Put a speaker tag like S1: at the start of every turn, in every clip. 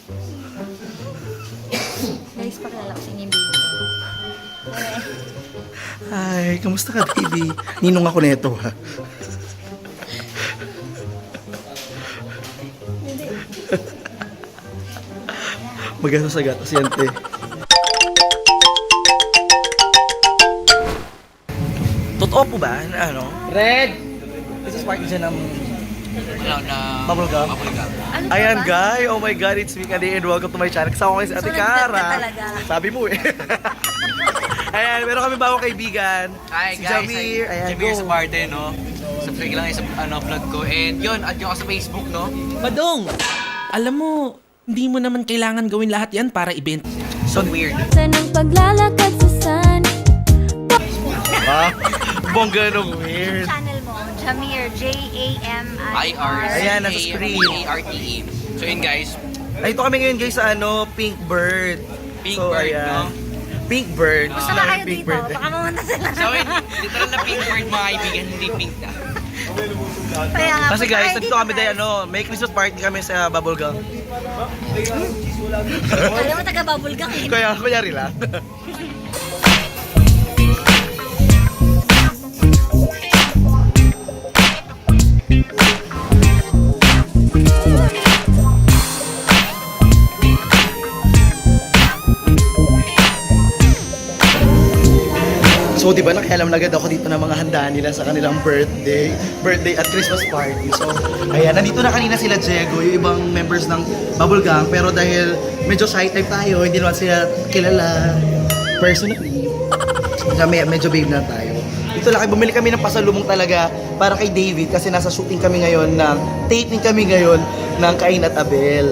S1: Guys, pakilala ko sa inyo yung baby ko.
S2: Hi, kamusta ka, baby? Ninong ako neto, ha? Maganda sa gato, siyente. Totoo po ba na ano? Red! This is part dyan ng bubblegum.
S1: Ano
S2: Ayan,
S1: ba?
S2: guy! Oh my God, it's me, Kali, and welcome to my channel. Kasama ko kayo si Ate
S1: So,
S2: Cara.
S1: nagtat ka talaga.
S2: Sabi mo eh. Ayan, meron kami bagong kaibigan.
S3: Hi
S2: Si
S3: guys,
S2: Jamir. Ayan,
S3: Jamir
S2: go.
S3: sa Barte, no? Subscribe lang sa vlog ko. And yun, add nyo ka sa Facebook, no?
S4: Badong, alam mo, hindi mo naman kailangan gawin lahat yan para event.
S3: So weird.
S5: Sanang paglalakad sa sun.
S2: Ha? Bongga nung weird.
S1: Channel mo, Jamir, Jamir.
S2: Ayan, nasa screen.
S3: A-R-T-E. So yun guys,
S2: Ay, ito kami ngayon guys sa ano, Pink Bird.
S3: Pink Bird, no?
S2: Pink Bird.
S1: Gusto na kayo dito, baka mamunta sila.
S3: so literal na pink bird mga kaibigan, hindi pink na.
S1: Kaya nga,
S2: Kasi
S1: punta
S2: guys,
S1: kayo
S2: nandito
S1: dito,
S2: kami dahil ano, may Christmas party kami sa Bubblegum.
S1: Alam mo, taga-bubblegum eh.
S2: Kaya, kunyari lang. So, di ba nakialam na agad ako dito ng mga handa nila sa kanilang birthday at Christmas party. So, ayan, nandito na kanina sila Diego, yung ibang members ng Bubble Gang, pero dahil medyo shy type tayo, hindi naman sila kilala personally. Medyo babe na tayo. Dito lang, bumili kami ng pasalubong talaga para kay David kasi nasa shooting kami ngayon taping kami ngayon ng Cain at Abel.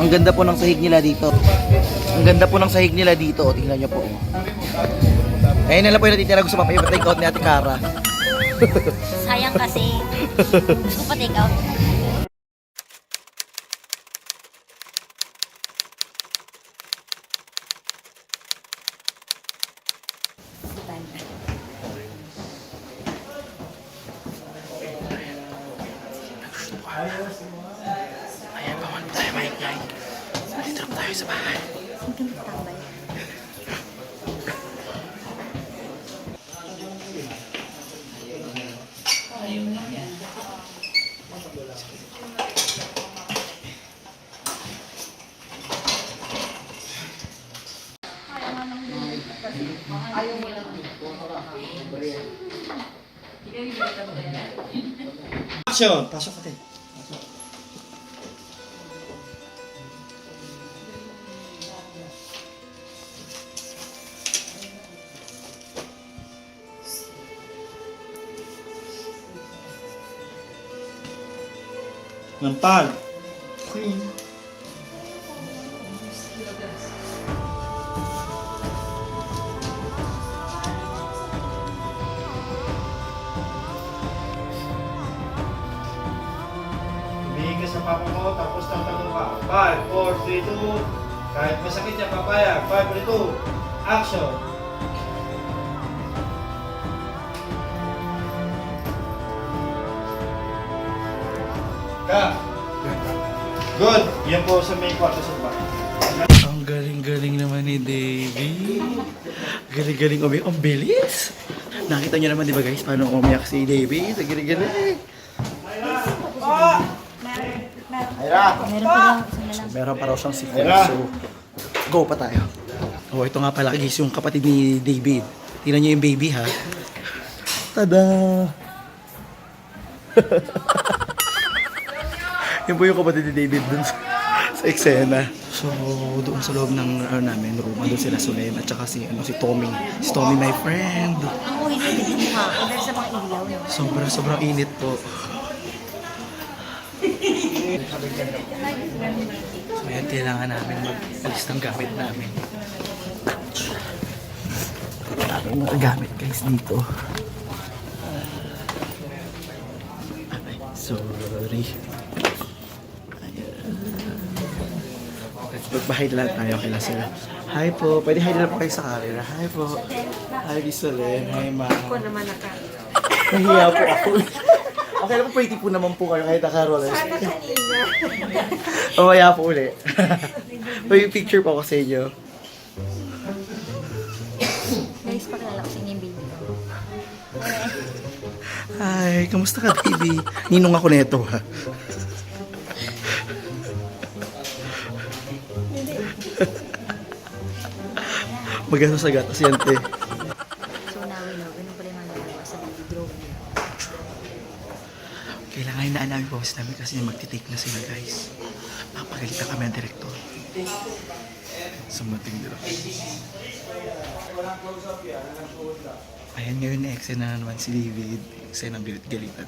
S2: Ang ganda po ng sahig nila dito. Ang ganda po ng sahig nila dito. Tingnan niyo po. Ayun na lang po yung natitira. Gusto pa pa-take out ni Ate Cara.
S1: Sayang kasi. Gusto ko pa take out.
S2: Ayan, bawal tayo maingay. Dito na tayo sa bahay. Action! Pasok natin. Nampal. Queen.
S6: Tumingin ka sa papa mo, tapos tatanong ka. 5, 4, 3, 2. Kahit masakit niya, papayag. 5, 3, 2. Action! Ka! Good! Yan po sa main kwarto sa bahay.
S2: Ang galing-galing naman ni Davey. Galing-galing umiyak. Ang bilis. Nakita niyo naman, di ba guys, paano umiyak si Davey? Ang galing-galing. Meron pa raw siyang secret.
S6: Ayra.
S2: So, go pa tayo. Oh, ito nga pala guys, yung kapatid ni David. Tingnan niyo yung baby ha. Tada! Yan po yung kapatid ni David dun sa eksena. So, doon sa loob ng namin room, doon sila Solen at saka si Tommy. Si Tommy, my friend.
S1: Ang uwi din yung mukha ko dahil sa mga ilaw. No?
S2: Sobrang init po. So, yan, kailangan namin mag-alis ng gamit namin. Ang mga gamit guys dito. Ay, sorry. Magbahay na lang tayo kay sir. Hi po, pwede hi na lang po kayo sa camera. Hi po. Hi Solen, hi ma.
S1: Ako naman naka.
S2: Nahiya po ako. Okay lang po, pretty po naman po kayo kahit naka-roller. Sana kanina. Mamaya po ulit. May picture po ako sa inyo.
S1: Guys, pakilala ko sa inyo yung baby ko.
S2: Hi, kamusta ka, baby? Ninong ako neto, ha? Maganda sa gatas yan, te.
S1: So now we know, ganun pala yung mga ginagawa sa baby growing.
S2: Kailangan na namin boses namin kasi magtitake na sila, guys. Napagalitan kami ang direktor. Sumating nila. Ayan ngayon na eksena na naman si David. Eksena ng galit-galitan.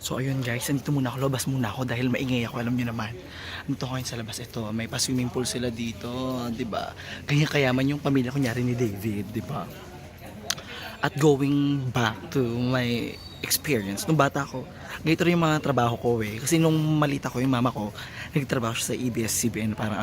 S2: So ayun guys, nandito muna ako. Labas muna ako dahil maingay ako. Alam nyo naman. Nandito ko ngayon sa labas. Ito, may pa-swimming pool sila dito. Diba? Ganyan kayaman yung pamilya kunyari ni David. Diba? At going back to my experience, nung bata ako, ganito rin yung mga trabaho ko eh. Kasi nung malita ko, yung mama ko, nagtrabaho siya sa ABS-CBN, parang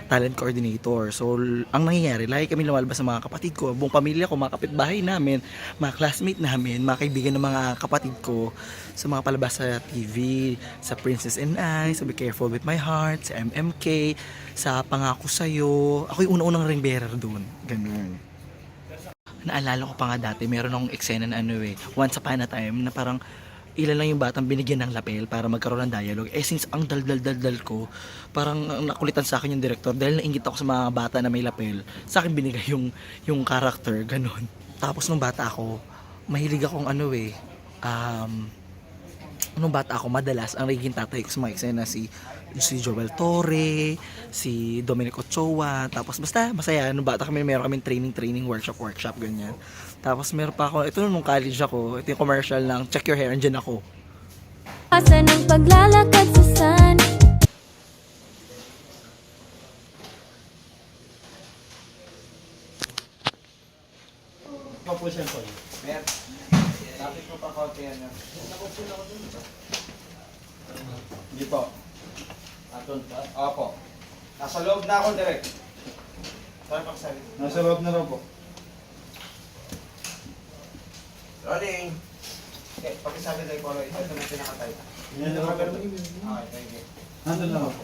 S2: talent coordinator. So, ang nangyayari, lagi kami lumalabas sa mga kapatid ko, buong pamilya ko, mga kapitbahay namin, mga classmate namin, mga kaibigan ng mga kapatid ko, sa mga palabas sa TV, sa Princess and I, sa Be Careful With My Heart, sa MMK, sa Pangako Sa'yo. Ako yung una-unang ring bearer doon. Ganun. Naalala ko pa nga dati, meron akong eksena na once upon a time, na parang ilan lang yung batang binigyan ng lapel para magkaroon ng dialogue. Eh since ang dal ko, parang nakulitan sa akin yung director dahil nainggit ako sa mga bata na may lapel. Sa akin binigay yung character, ganun. Tapos nung bata ako, mahilig akong nung bata ako, madalas ang nagiging tatay ko sa mga eksena si Joel Torre, si Dominic Ochoa, tapos basta masaya. Nung bata kami, meron kaming training, workshop, ganyan. Tapos meron pa ako, ito nung college ako, ito yung commercial ng Check Your Hair, andyan ako.
S5: Asa ng paglalakad sa sun.
S6: Papusin po.
S3: Mer, tapit mo pa konti yan.
S6: Hindi po. Aton pa? Opo. Nasa loob na ako direct. Nasa loob na raw po.
S3: Rolling! Okay, pakisabi tayo po. Ito na pinakatay.
S6: Yan na po.
S3: Okay, thank you.
S6: Nandun lang ako.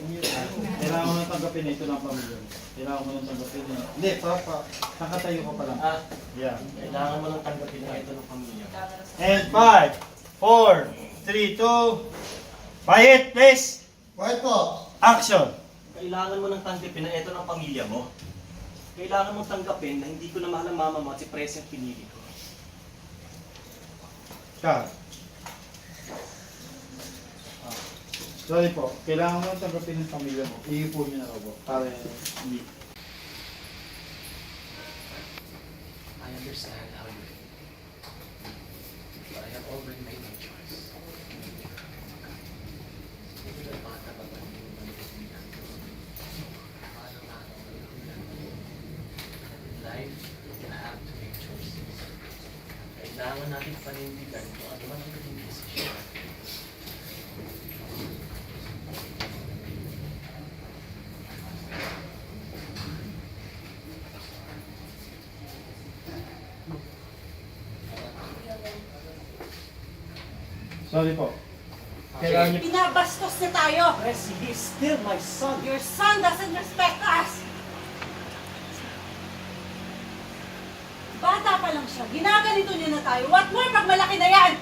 S6: Kailangan mo nang tanggapin ito ng pamilya. Kailangan mo nang tanggapin ito. Hindi, papa. Nakatayo ka pa lang. Yeah.
S7: Kailangan mo lang tanggapin na ito ng pamilya.
S6: And 5, 4, 3, 2, quiet please!
S2: Quiet po!
S6: Action!
S7: Kailangan mo lang tanggapin na ito ng pamilya mo. Kailangan mong tanggapin na hindi ko na mahal ang mama mo at si Presi ang pinili ko.
S6: Cut. Sorry po, kailangan mo lang tanggapin ng pamilya mo. Iipo niyo na po. Para hindi.
S4: I understand how you feel. But I have already made my choice. Bata pa ba hindi mo life, you're gonna have to make choices. Kailangan natin panindigan kung ano man ang naging desisyon.
S6: Sorry po. Kailangan niyo...
S8: Binabastos na tayo.
S7: Presi, he is still my son.
S8: Your son doesn't respect us. Bata pa lang siya. Ginaganito niyo na tayo. What more pag malaki na yan?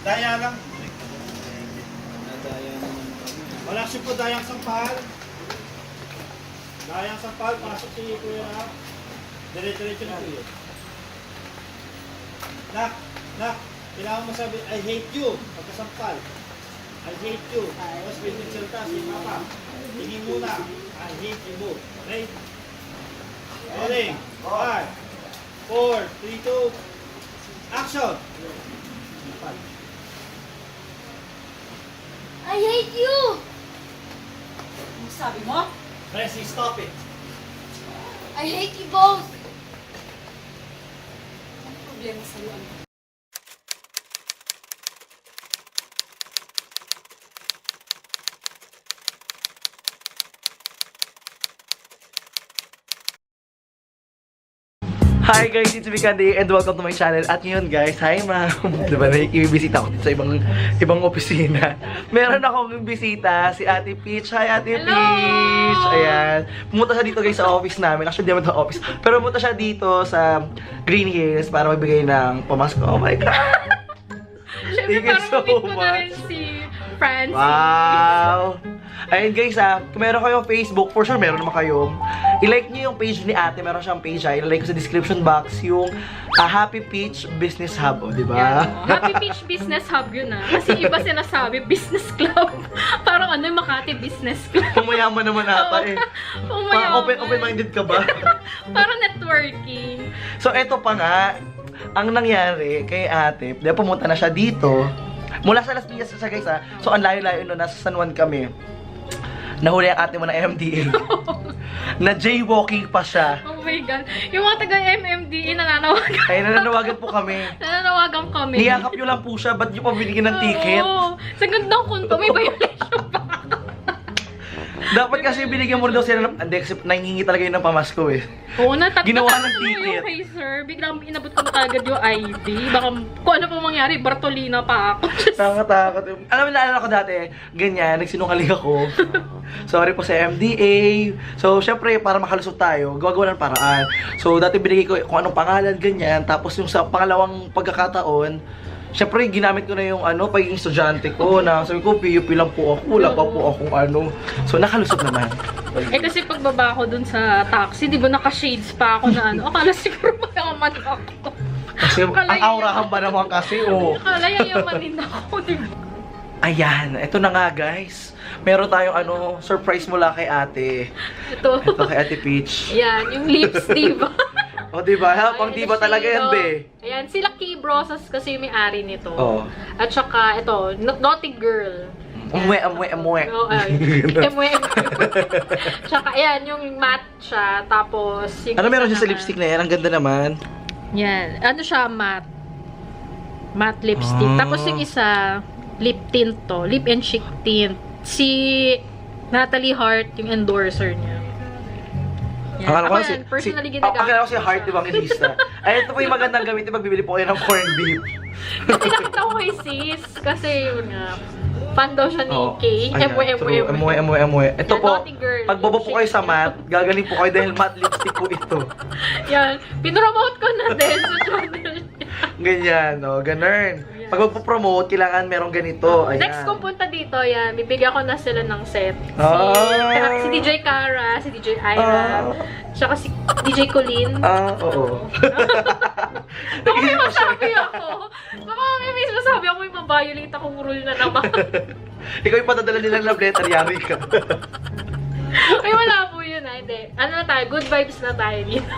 S6: Daya lang. Wala siya po dayang sampal. Dayang sampal, pasok si Kuya na. Dire-diretso na Kuya. Nak, kailangan mo sabi, I hate you. Pagkasampal. I hate you. Tapos pinagsalita si Papa. Tingin muna. I hate you both. Okay? Rolling. 5, 4, 3, 2, action!
S5: I hate you!
S8: Ano sabi mo?
S7: Presi, stop it.
S5: I hate you both!
S8: problema sa'yo.
S2: Hi guys, it's me Candy and welcome to my channel. At ngayon guys, hi ma'am. Diba, nakikibisita ako dito sa ibang opisina. Meron akong bisita, si Ate Peach. Hi Ate Peach! Ayan. Pumunta siya dito guys sa office namin. Actually, di naman ito office. Pero pumunta siya dito sa Green Hills para magbigay ng pamasko. Oh my God! Thank you so much.
S9: Si Francie.
S2: Wow! Ayun guys kung meron kayong Facebook, for sure meron naman kayo. I-like nyo yung page ni ate, meron siyang page i-like ko sa description box yung Happy Peach Business Hub, diba?
S9: Yan, Happy Peach Business Hub yun Kasi iba sinasabi, business club. Parang ano yung Makati Business Club.
S2: Pumayaman naman ata
S9: Pumayaman.
S2: Open-minded ka ba?
S9: Parang networking.
S2: So eto pa nga, ang nangyari kay ate, dahil pumunta na siya dito, mula sa Las Piñas siya guys so ang layo-layo no, nasa San Juan kami. Nahuli ang ate mo na MMDA. Na jaywalking pa siya.
S9: Oh my God. Yung mga taga-MMDA nananawagan.
S2: Ay, nananawagan po kami.
S9: Nananawagan kami.
S2: Niyakap nyo lang po siya, ba't nyo pa binigyan ng ticket?
S9: Oo. Sa gandang kunto, may violation pa.
S2: Dapat kasi binigyan mo rin daw sila ng... Hindi, kasi nangingi talaga yun ng pamasko eh.
S9: Oo, natatapos
S2: Ginawa ng
S9: ko
S2: ticket.
S9: yung kay sir. Biglang inabot ko na agad yung ID. Baka kung ano pa mangyari, Bartolina pa ako.
S2: Nakatakot. Alam mo, naalala ko dati, ganyan, nagsinungaling ako. Sorry po sa MDA. So, syempre, para makalusot tayo, gawa ng paraan. So, dati binigay ko kung anong pangalan, ganyan. Tapos yung sa pangalawang pagkakataon, syempre, ginamit ko na yung pagiging estudyante ko na sabi ko, PUP lang po ako, wala pa po akong So, nakalusot naman.
S9: Kasi pagbaba ko dun sa taxi, di ba naka-shades pa ako na akala siguro mayaman ako.
S2: Kasi ang aurahan ba naman kasi,
S9: Akala yayamanin ako, di ba?
S2: Ayan, ito na nga guys. Meron tayong surprise mula kay ate.
S9: Ito.
S2: Ito kay Ate Peach.
S9: Ayan, yung lips, di ba?
S2: O, diba? Pang diba talaga yan, be?
S9: Ayan, sila Key Brosas kasi yung may-ari nito.
S2: Oo.
S9: At saka, ito, Naughty Girl.
S2: Amwe.
S9: Oo, Tsaka, ayan, yung matte siya. Tapos, yung
S2: Ano meron
S9: isa
S2: siya sa
S9: naman-
S2: lipstick na yan? Ang ganda naman.
S9: Yan. Ano siya, matte. Matte lipstick. Tapos yung isa, lip tint to. Lip and cheek tint. Si Natalie Hart, yung endorser niya. Yan.
S2: Akala
S9: Ako
S2: ko
S9: yan, personally ginagamit.
S2: Akala ko si Heart, di ba, ang ilista. Ay, ito po yung magandang gamitin pag bibili po kayo ng corned beef.
S9: Kasi nakita ko kay sis. Kasi yun nga. Fan daw siya ni Kay.
S2: Ayan, true. Amwe. Ito
S9: Yan,
S2: po,
S9: Naughty Girl.
S2: pag bobo po kayo sa matte, gagaling po kayo dahil matte lipstick po ito.
S9: Yan. Pinromote ko na din sa channel niya.
S2: Ganyan, ganun. Pag magpo-promote, kailangan merong ganito. Ayan.
S9: Next kong punta dito, yan, bibigyan ko na sila ng set. Si DJ Cara, si DJ Ira, tsaka si DJ Colleen.
S2: Oo.
S9: Baka may masabi ako. Baka may masabi ako, may mabiolate akong rule na naman.
S2: Ikaw yung patadala nilang love letter, yari ka.
S9: Ay, wala po yun, hindi. Ano na tayo, good vibes na tayo dito.